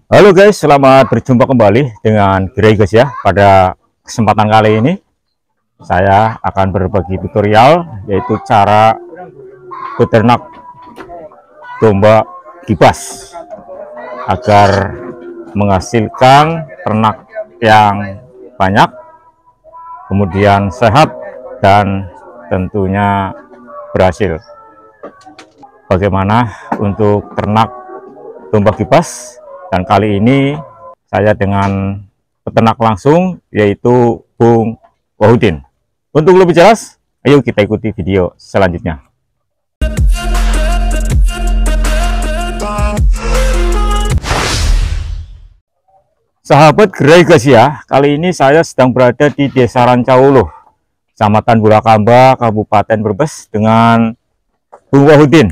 Halo guys, selamat berjumpa kembali dengan Grey guys ya. Pada kesempatan kali ini saya akan berbagi tutorial yaitu cara beternak domba kibas agar menghasilkan ternak yang banyak, kemudian sehat dan tentunya berhasil. Bagaimana untuk ternak domba kibas? Dan kali ini saya dengan peternak langsung yaitu Bung Wahudin. Untuk lebih jelas, ayo kita ikuti video selanjutnya. Sahabat Grey guys ya, kali ini saya sedang berada di Desa Rancauloh, Kecamatan Bulakamba, Kabupaten Brebes dengan Bung Wahudin.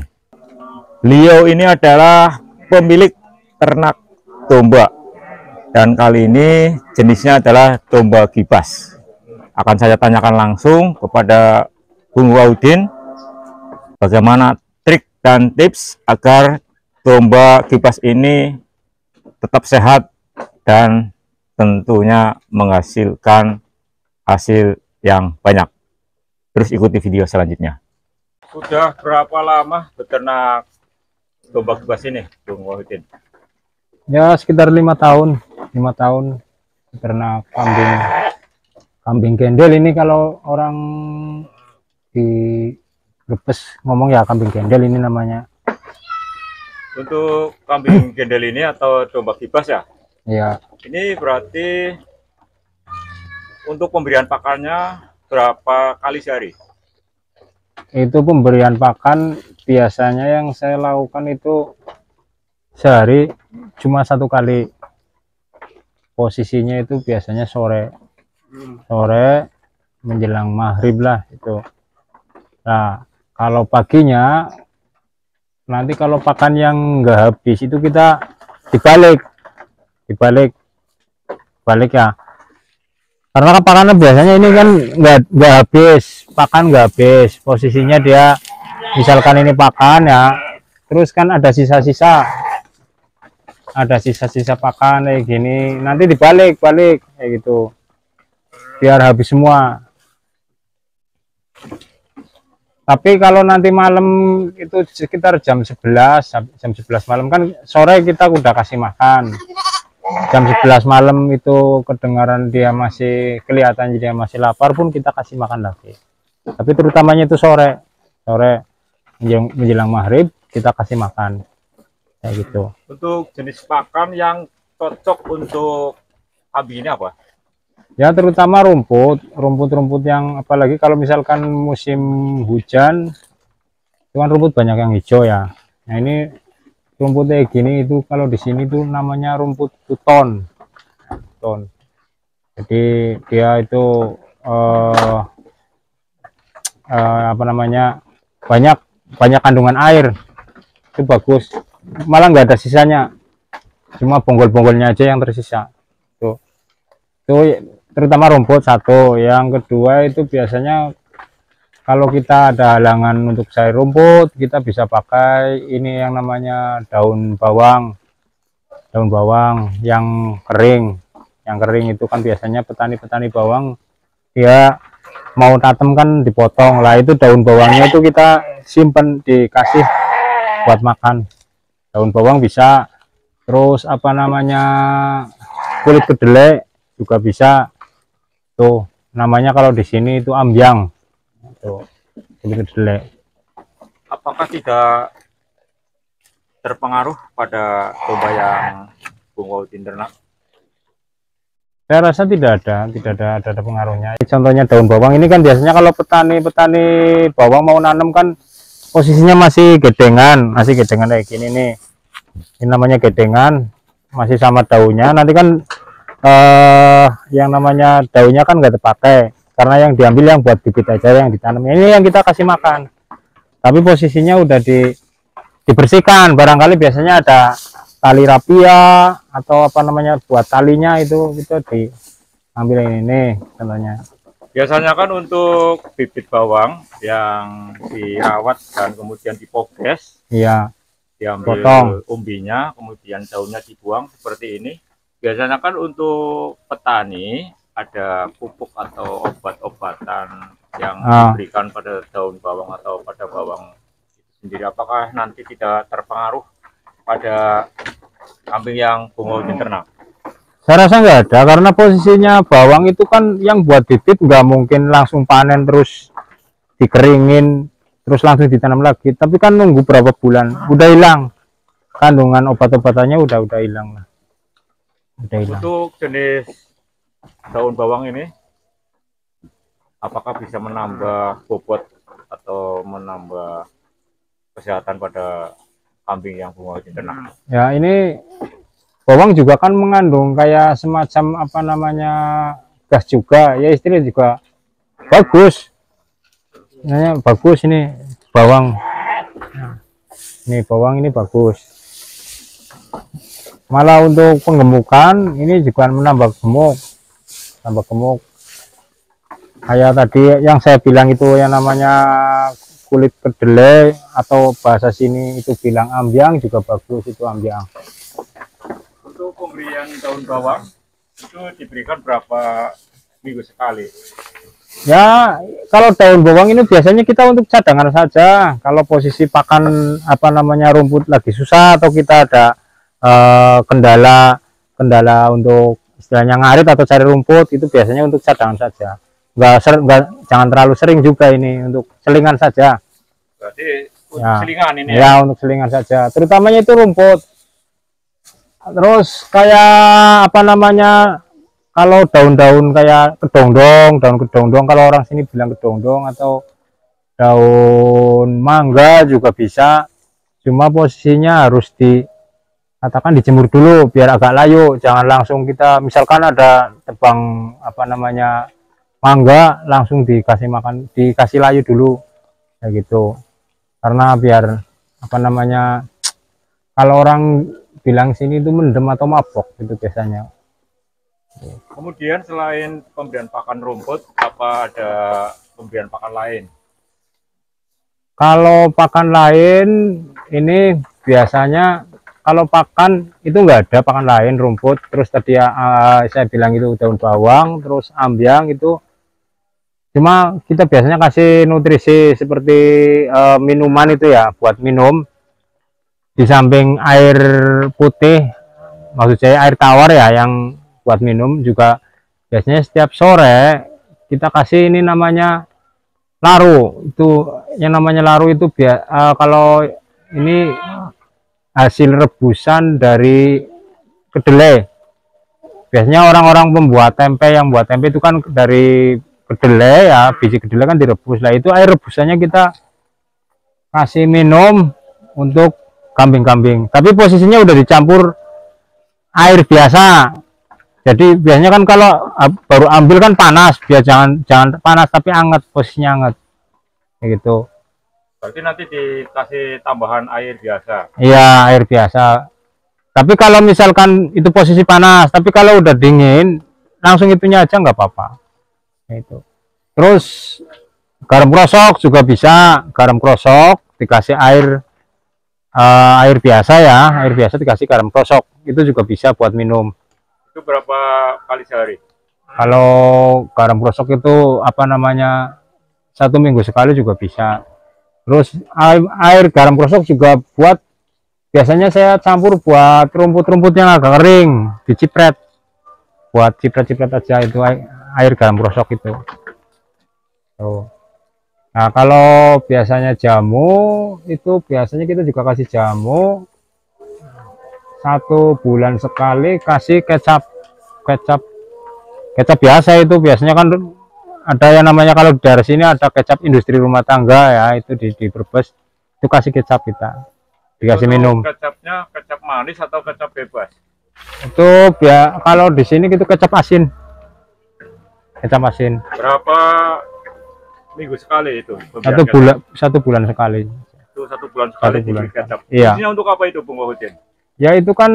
Beliau ini adalah pemilik ternak domba, dan kali ini jenisnya adalah domba kibas. Akan saya tanyakan langsung kepada Bung Wahudin bagaimana trik dan tips agar domba kibas ini tetap sehat dan tentunya menghasilkan hasil yang banyak. Terus ikuti video selanjutnya. Sudah berapa lama beternak domba kibas ini, Bung Wahudin? Ya sekitar 5 tahun karena kambing gendel ini. Kalau orang di Brebes ngomong ya kambing gendel ini namanya. Untuk kambing gendel ini atau domba kibas ya? Ya. Ini berarti untuk pemberian pakannya berapa kali sehari? Itu pemberian pakan biasanya yang saya lakukan itu sehari cuma 1 kali. Posisinya itu biasanya sore menjelang maghrib lah itu. Nah kalau paginya nanti kalau pakan yang nggak habis itu kita dibalik ya, karena kan pakannya biasanya ini kan nggak habis, pakan nggak habis. Posisinya dia misalkan ini pakan ya, terus kan ada sisa-sisa pakan kayak gini, nanti dibalik kayak gitu biar habis semua. Tapi kalau nanti malam itu sekitar jam 11 malam, kan sore kita udah kasih makan. Jam 11 malam itu kedengaran dia masih kelihatan dia masih lapar pun kita kasih makan lagi. Tapi terutamanya itu sore menjelang maghrib kita kasih makan kayak gitu. Untuk jenis pakan yang cocok untuk kambing ini apa? Ya terutama rumput yang, apalagi kalau misalkan musim hujan itu kan rumput banyak yang hijau ya. Nah ini rumput kayak gini itu kalau di sini tuh namanya rumput ton. Jadi dia itu apa namanya, banyak kandungan air, itu bagus, malah nggak ada sisanya, cuma bonggol-bonggolnya aja yang tersisa. Tuh terutama rumput satu. Yang kedua itu biasanya kalau kita ada halangan untuk sayur rumput, kita bisa pakai ini yang namanya daun bawang yang kering. Yang kering itu kan biasanya petani bawang dia mau tatem kan dipotong lah, itu daun bawangnya itu kita simpen dikasih buat makan. Daun bawang bisa, terus apa namanya, kulit kedelai juga bisa. Tuh namanya kalau di sini itu ambyang. Tuh kulit kedelai. Apakah tidak terpengaruh pada domba yang Bung Wahudin ternak? Saya rasa tidak ada pengaruhnya. Contohnya daun bawang ini kan biasanya kalau petani bawang mau nanam kan posisinya masih gedengan kayak gini nih. Ini namanya gedengan, masih sama daunnya. Nanti kan yang namanya daunnya kan nggak terpakai, karena yang diambil yang buat bibit aja yang ditanam. Ini yang kita kasih makan. Tapi posisinya udah dibersihkan. Barangkali biasanya ada tali rapia atau apa namanya buat talinya itu diambil ini contohnya. Biasanya kan untuk bibit bawang yang dirawat dan kemudian dipogres, Iya. diambil potong. umbinya, kemudian daunnya dibuang seperti ini. Biasanya kan untuk petani ada pupuk atau obat-obatan yang diberikan pada daun bawang atau pada bawang itu sendiri. Apakah nanti tidak terpengaruh pada kambing yang bunga ujin ternak? Saya rasa nggak ada, karena posisinya bawang itu kan yang buat bibit nggak mungkin langsung panen terus dikeringin terus langsung ditanam lagi, tapi kan nunggu berapa bulan udah hilang kandungan obat-obatannya, udah hilang lah, udah hilang. Untuk jenis daun bawang ini apakah bisa menambah bobot atau menambah kesehatan pada kambing yang bunga ujin ternak? Ya, ini bawang juga kan mengandung kayak semacam apa namanya gas juga ya, istrinya juga bagus, bagus ini bawang. Nah, ini bawang ini bagus, malah untuk penggemukan ini juga menambah gemuk, tambah gemuk. Kayak tadi yang saya bilang itu yang namanya kulit kedelai atau bahasa sini itu bilang ambyang juga bagus, itu ambyang. Untuk pemberian daun bawang itu diberikan berapa minggu sekali? Ya, kalau daun bawang ini biasanya kita untuk cadangan saja. Kalau posisi pakan apa namanya rumput lagi susah atau kita ada kendala untuk istilahnya ngarit atau cari rumput, itu biasanya untuk cadangan saja. Jangan terlalu sering juga, ini untuk selingan saja. Berarti untuk ya, selingan ini ya, untuk selingan saja. Terutamanya itu rumput. Terus kayak apa namanya, kalau daun-daun kayak kedongdong, daun kedongdong, kalau orang sini bilang kedongdong, atau daun mangga juga bisa, cuma posisinya harus katakan dijemur dulu biar agak layu, jangan langsung kita misalkan ada tebang apa namanya mangga langsung dikasih makan, dikasih layu dulu kayak gitu, karena biar apa namanya, kalau orang bilang sini itu mendem atau mabok itu biasanya. Kemudian selain pemberian pakan rumput, apa ada pemberian pakan lain? Kalau pakan lain ini biasanya, kalau pakan itu enggak ada pakan lain, rumput. Terus tadi saya bilang itu daun bawang, terus ambyang itu. Cuma kita biasanya kasih nutrisi seperti minuman itu ya, buat minum. Di samping air putih, maksud saya air tawar ya, yang buat minum juga biasanya setiap sore kita kasih ini namanya laru. Itu yang namanya laru itu kalau ini hasil rebusan dari kedelai. Biasanya orang-orang pembuat tempe, yang buat tempe itu kan dari kedelai ya, biji kedelai kan direbus lah, itu air rebusannya kita kasih minum untuk kambing-kambing, tapi posisinya udah dicampur air biasa. Jadi biasanya kan kalau baru ambil kan panas, biar jangan panas tapi hangat, posisinya hangat kayak gitu. Berarti nanti dikasih tambahan air biasa? Iya, air biasa. Tapi kalau misalkan itu posisi panas, tapi kalau udah dingin langsung itunya aja nggak apa-apa. Itu. Terus garam krosok juga bisa, garam krosok dikasih air biasa ya, air biasa dikasih garam krosok, itu juga bisa buat minum. Itu berapa kali sehari? Kalau garam krosok itu apa namanya 1 minggu sekali juga bisa. Terus air garam krosok juga buat, biasanya saya campur buat rumput-rumput yang agak kering, dicipret, buat cipret-cipret aja itu air garam krosok itu. Tuh. Nah, kalau biasanya jamu itu biasanya kita juga kasih jamu 1 bulan sekali, kasih kecap biasa. Itu biasanya kan ada yang namanya, kalau di daerah sini ada kecap industri rumah tangga ya, itu di Brebes itu kasih kecap, kita dikasih minum. Kecapnya kecap manis atau kecap bebas? Itu kalau di sini itu kecap asin. Kecap asin. Berapa minggu sekali itu? 1 bulan sekali. Itu 1 bulan sekali. 1 bulan. Kecap. Iya. Fungsinya untuk apa itu, Bung Wahudin? Ya itu kan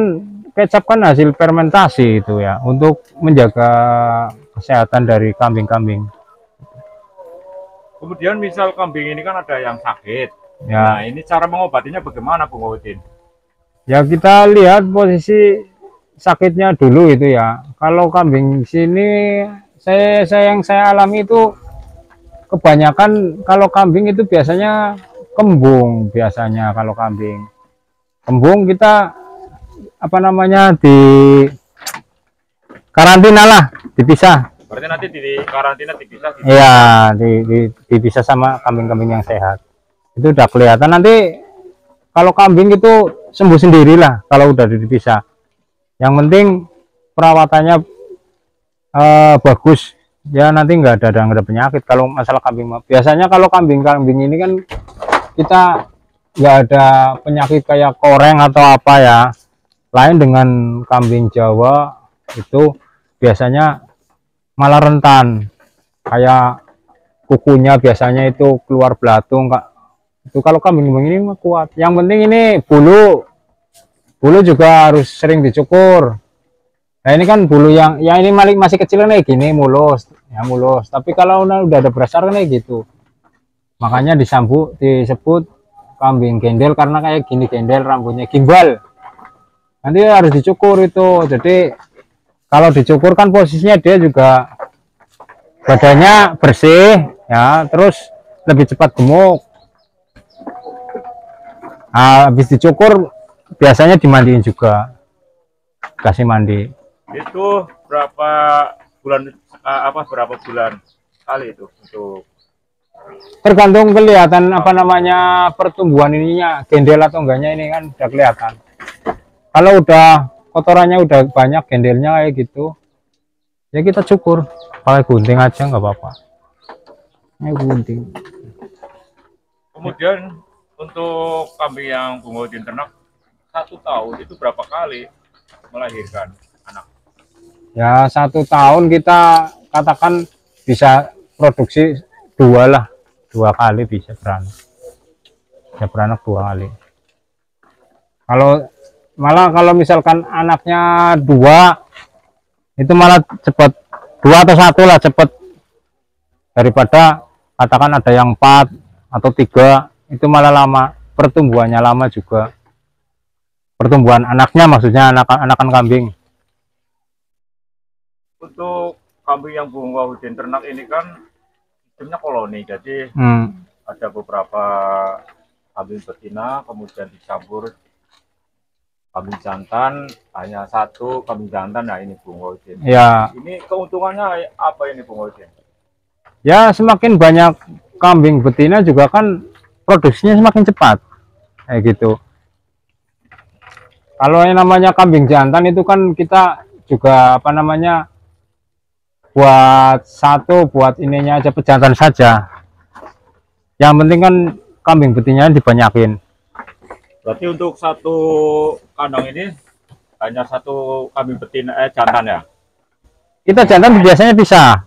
kecap kan hasil fermentasi itu ya, untuk menjaga kesehatan dari kambing-kambing. Kemudian misal kambing ini kan ada yang sakit, Ya, Nah, ini cara mengobatinya bagaimana, Bung Udin? ya kita lihat posisi sakitnya dulu itu ya. Kalau kambing sini yang saya alami itu kebanyakan kalau kambing itu biasanya kembung, biasanya kalau kambing. Kembung kita apa namanya di karantina lah, dipisah. Berarti nanti di karantina dipisah gitu. Iya, dipisah sama kambing-kambing yang sehat. Itu udah kelihatan nanti kalau kambing itu sembuh sendirilah kalau udah dipisah. Yang penting perawatannya bagus. Ya nanti nggak ada penyakit kalau masalah kambing. Biasanya kalau kambing-kambing ini kan kita nggak ada penyakit kayak koreng atau apa ya. Lain dengan kambing Jawa itu biasanya malah rentan, kayak kukunya biasanya itu keluar belatung Kak. Itu kalau kambing ini mah kuat. Yang penting ini bulu juga harus sering dicukur. Nah ini kan bulu yang ini masih kecil nih gini mulus ya, mulus. Tapi kalau udah ada besar kan kayak gitu, makanya disebut kambing gendel karena kayak gini, gendel, rambutnya gimbal. Nanti harus dicukur itu. Jadi kalau dicukur kan posisinya dia juga badannya bersih ya, terus lebih cepat gemuk. Habis dicukur biasanya dimandiin juga, kasih mandi. Itu berapa bulan berapa bulan kali itu untuk Tergantung kelihatan apa namanya pertumbuhan ininya, gendel atau enggaknya ini kan udah kelihatan. Kalau udah kotorannya udah banyak, gendelnya kayak gitu, ya kita cukur pakai gunting aja nggak apa-apa. Ini gunting. kemudian untuk kambing yang Bung Udin ternak 1 tahun itu berapa kali melahirkan anak? Ya 1 tahun kita katakan bisa produksi 2 kali bisa beranak 2 kali. Kalau misalkan anaknya 2 itu malah cepat, 2 atau 1 lah cepat, daripada katakan ada yang 4 atau 3 itu malah lama, pertumbuhannya lama juga, pertumbuhan anaknya maksudnya anakan kambing. Untuk kambing yang Bung Udin ternak ini kan sistemnya koloni, jadi ada beberapa kambing betina kemudian dicampur kambing jantan, hanya 1 kambing jantan. Nah ini Bung Udin Ya, ini keuntungannya apa ini Bung Udin? ya semakin banyak kambing betina juga kan produksinya semakin cepat kayak gitu. Kalau yang namanya kambing jantan itu kan kita juga apa namanya buat ininya aja, pejantan saja. Yang penting kan kambing betinanya dibanyakin. Berarti untuk 1 kandang ini hanya 1 kambing betina jantan ya? Kita jantan biasanya bisa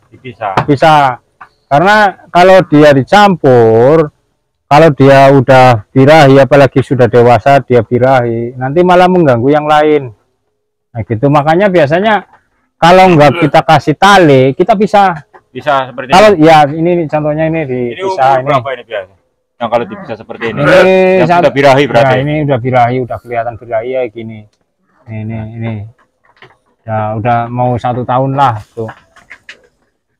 karena kalau dia dicampur, kalau dia udah birahi, apalagi sudah dewasa dia birahi, nanti malah mengganggu yang lain. Nah gitu, makanya biasanya kalau nggak kita kasih tali, kita bisa seperti kalau ini. ya ini contohnya ini dipisah. Ini berapa ini biasa yang kalau dipisah seperti ini? Ini yang sudah birahi berarti ya, ini udah birahi, udah kelihatan birahi ya gini. Ini ya udah mau 1 tahun lah tuh.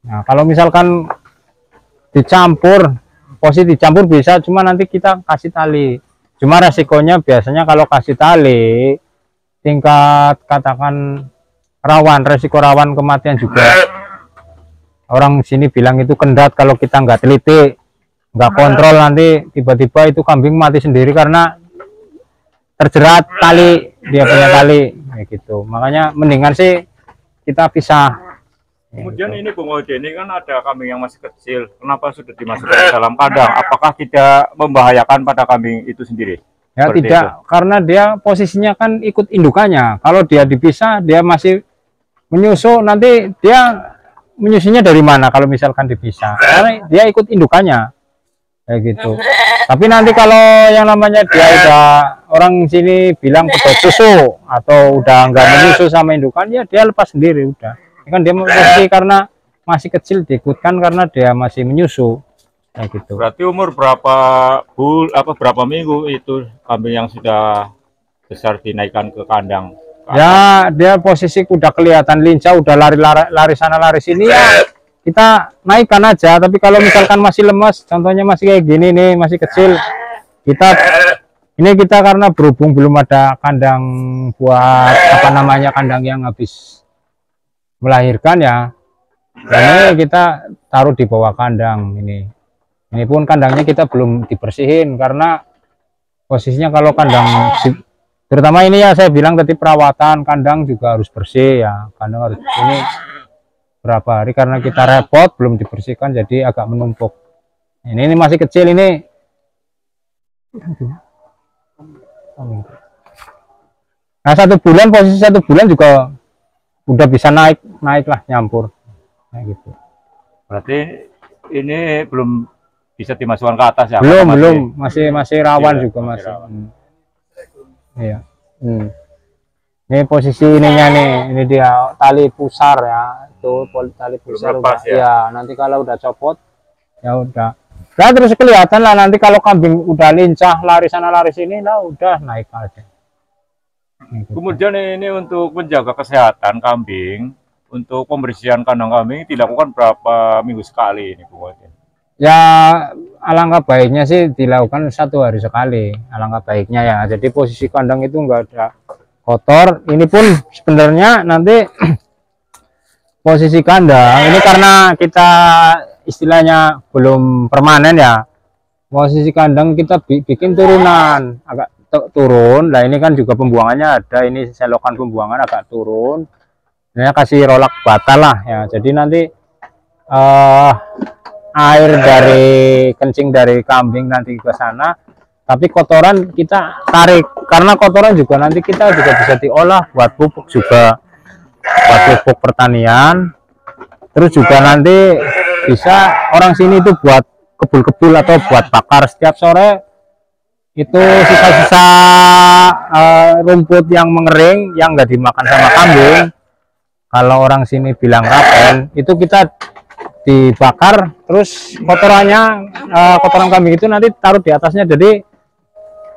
Nah kalau misalkan dicampur, posisi dicampur bisa, cuma nanti kita kasih tali. Cuma resikonya biasanya kalau kasih tali, tingkat katakan resiko rawan kematian juga. Orang sini bilang itu kendat kalau kita nggak teliti, nggak kontrol, nanti tiba-tiba itu kambing mati sendiri karena terjerat tali, dia punya tali kayak gitu. Makanya mendingan sih kita pisah. Kemudian ini Bung Udin, ini kan ada kambing yang masih kecil, kenapa sudah dimasukkan ke dalam kandang? Apakah tidak membahayakan pada kambing itu sendiri? Ya seperti tidak, itu? karena dia posisinya kan ikut indukannya. Kalau dia dipisah, dia masih menyusu, nanti dia menyusunya dari mana kalau misalkan dipisah? Karena dia ikut indukannya kayak gitu. Tapi nanti kalau yang namanya dia udah, orang sini bilang pedot susu atau udah nggak menyusu sama indukan, ya dia lepas sendiri udah. Ini kan dia masih karena masih kecil diikutkan karena dia masih menyusu. kayak gitu. Berarti umur berapa minggu itu kambing yang sudah besar dinaikkan ke kandang? Ya dia posisi udah kelihatan lincah, udah lari sana lari sini ya kita naikkan aja. Tapi kalau misalkan masih lemas, contohnya masih kayak gini nih, masih kecil, kita karena berhubung belum ada kandang buat apa namanya, kandang yang habis melahirkan ya, ini kita taruh di bawah kandang ini. Ini pun kandangnya kita belum dibersihin karena posisinya kalau kandang terutama ini ya, saya bilang tadi perawatan kandang juga harus bersih ya. Kandang harus ini berapa hari karena kita repot belum dibersihkan jadi agak menumpuk. Ini masih kecil ini. Nah, posisi 1 bulan juga udah bisa naik lah, nyampur kayak gitu. Berarti ini belum bisa dimasukkan ke atas ya? Belum, masih rawan juga masih. Iya. Ini posisi ininya nih, ini dia tali pusar ya, itu tali pusar lepas, udah, ya nanti kalau udah copot ya udah. Nah terus kelihatan lah nanti kalau kambing udah lincah lari sana lari sini, nah udah naik aja. Kemudian ini untuk menjaga kesehatan kambing, untuk pembersihan kandang kambing dilakukan berapa minggu sekali ini, Bu? Ya alangkah baiknya sih dilakukan 1 hari sekali, alangkah baiknya ya. Jadi posisi kandang itu enggak ada kotor. Ini pun sebenarnya nanti posisi kandang ini karena kita istilahnya belum permanen ya. Posisi kandang kita bikin turunan, agak turun. Nah ini kan juga pembuangannya ada, ini selokan pembuangan agak turun. Ini kasih rolak bata lah ya. Jadi nanti air dari kencing dari kambing nanti ke sana, tapi kotoran kita tarik karena kotoran juga nanti kita juga bisa diolah buat pupuk juga, buat pupuk pertanian. Terus juga nanti bisa orang sini itu buat kebul-kebul atau buat bakar setiap sore itu sisa-sisa rumput yang mengering yang nggak dimakan sama kambing, kalau orang sini bilang rapen, itu kita dibakar, terus kotorannya kotoran kambing itu nanti taruh di atasnya. Jadi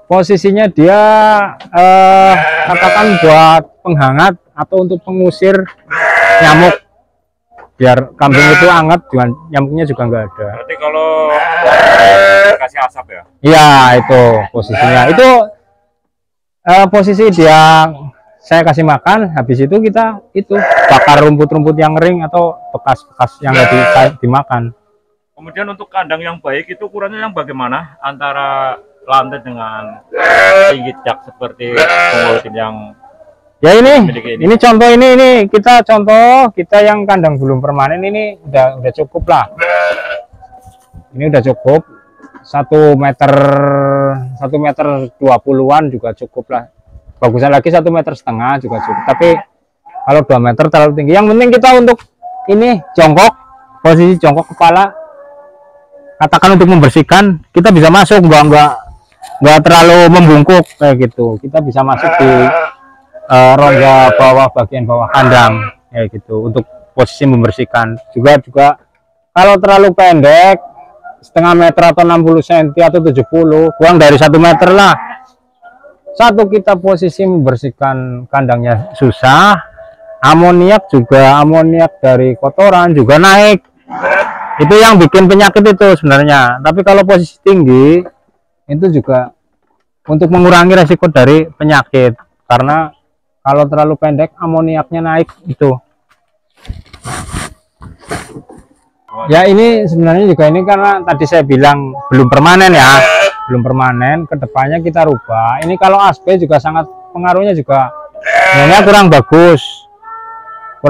posisinya dia katakan buat penghangat atau untuk pengusir nyamuk, biar kambing itu hangat, nyamuknya juga nggak ada. Berarti kalau kasih asap ya? Iya itu posisinya, itu posisi dia saya kasih makan, habis itu kita bakar rumput-rumput yang kering atau bekas-bekas yang nggak dimakan. Kemudian untuk kandang yang baik itu ukurannya yang bagaimana antara lantai dengan tinggi jak seperti pengurus yang ya ini contoh ini kita yang kandang belum permanen ini udah cukup lah. Ini udah cukup 1 meter 20-an juga cukup lah. Bagusan lagi 1,5 meter juga cukup, tapi kalau 2 meter terlalu tinggi. Yang penting kita untuk ini jongkok, posisi jongkok kepala, katakan untuk membersihkan, kita bisa masuk, nggak terlalu membungkuk kayak gitu. Kita bisa masuk di rongga bawah, bagian bawah kandang kayak gitu untuk posisi membersihkan. Juga kalau terlalu pendek, 0,5 meter atau 60 cm atau 70, kurang dari 1 meter lah. Satu, kita posisi membersihkan kandangnya susah, amoniak dari kotoran juga naik. Itu yang bikin penyakit itu sebenarnya. Tapi kalau posisi tinggi itu juga untuk mengurangi resiko dari penyakit, karena kalau terlalu pendek amoniaknya naik itu. Ya ini sebenarnya juga ini karena tadi saya bilang belum permanen ya. Belum permanen, kedepannya kita rubah. Ini kalau aspe juga sangat pengaruhnya juga sebenarnya kurang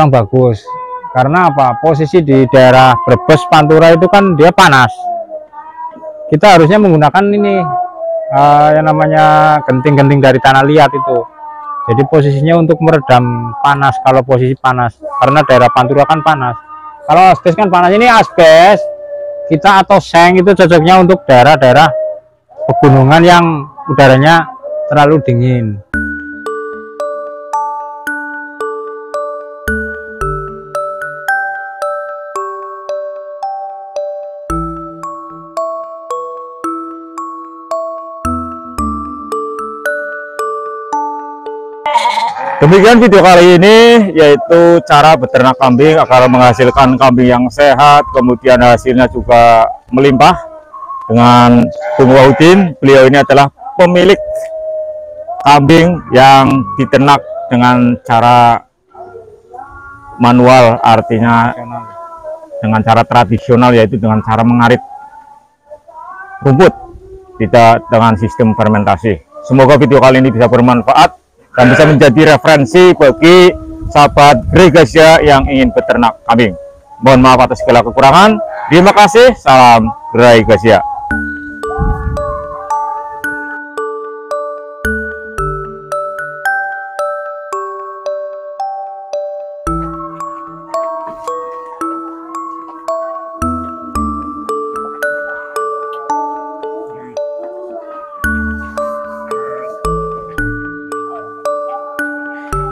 bagus karena apa, posisi di daerah Brebes Pantura itu kan dia panas. Kita harusnya menggunakan ini yang namanya genting-genting dari tanah liat itu, jadi posisinya untuk meredam panas kalau posisi panas, karena daerah Pantura kan panas. Kalau asbes kan panas. Ini asbes kita atau seng itu cocoknya untuk daerah-daerah pegunungan yang udaranya terlalu dingin. Demikian video kali ini, yaitu cara beternak kambing agar menghasilkan kambing yang sehat, kemudian hasilnya juga melimpah. Dengan Bung Wahudin, beliau ini adalah pemilik kambing yang diternak dengan cara manual, artinya dengan cara tradisional, yaitu dengan cara mengarit rumput, tidak dengan sistem fermentasi. Semoga video kali ini bisa bermanfaat dan bisa menjadi referensi bagi sahabat Gregasia yang ingin beternak kambing. Mohon maaf atas segala kekurangan. Terima kasih. Salam Gregasia.